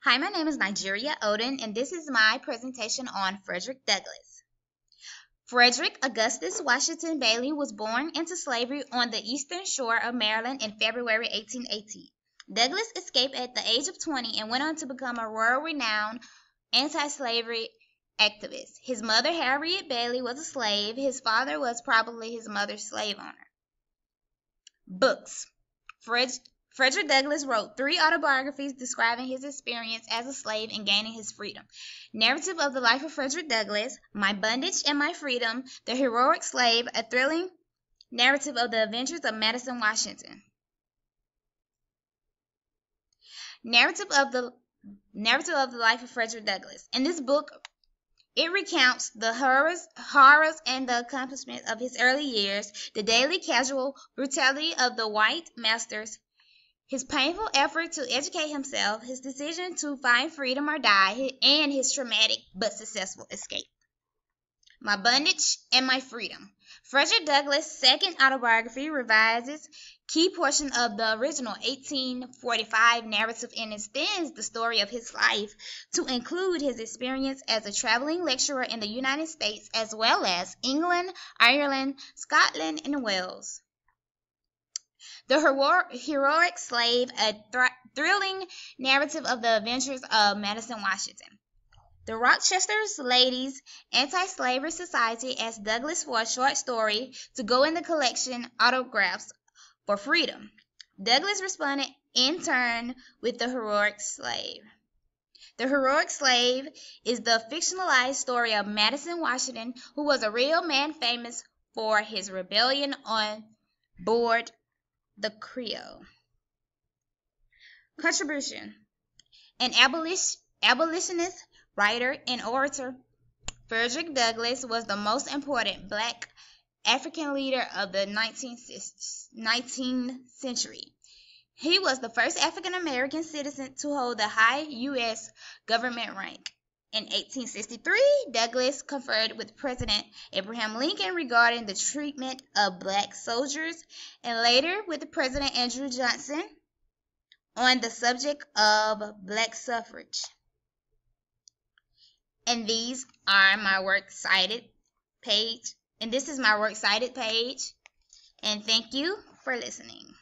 Hi, my name is Nigeria Odin, and this is my presentation on Frederick Douglass. Frederick Augustus Washington Bailey was born into slavery on the eastern shore of Maryland in February 1818. Douglass escaped at the age of 20 and went on to become a world-renowned anti-slavery activist. His mother, Harriet Bailey, was a slave. His father was probably his mother's slave owner. Books. Frederick Douglass wrote 3 autobiographies describing his experience as a slave and gaining his freedom. Narrative of the Life of Frederick Douglass, My Bondage and My Freedom, The Heroic Slave, a thrilling narrative of the adventures of Madison, Washington. Narrative of the Life of Frederick Douglass. In this book, it recounts the horrors and the accomplishments of his early years, the daily casual brutality of the white masters, his painful effort to educate himself, his decision to find freedom or die, and his traumatic but successful escape. My Bondage and My Freedom. Frederick Douglass' second autobiography revises key portion of the original 1845 narrative and extends the story of his life to include his experience as a traveling lecturer in the United States as well as England, Ireland, Scotland, and Wales. The Heroic Slave, a thrilling narrative of the adventures of Madison, Washington. The Rochester Ladies Anti-Slavery Society asked Douglass for a short story to go in the collection Autographs for Freedom. Douglass responded in turn with The Heroic Slave. The Heroic Slave is the fictionalized story of Madison, Washington, who was a real man famous for his rebellion on board the Creole. Contribution. An abolitionist, writer, and orator, Frederick Douglass was the most important black African leader of the 19th century. He was the first African American citizen to hold the high U.S. government rank. In 1863, Douglass conferred with President Abraham Lincoln regarding the treatment of black soldiers, and later with President Andrew Johnson on the subject of black suffrage. And these are my works cited page. And this is my works cited page. And thank you for listening.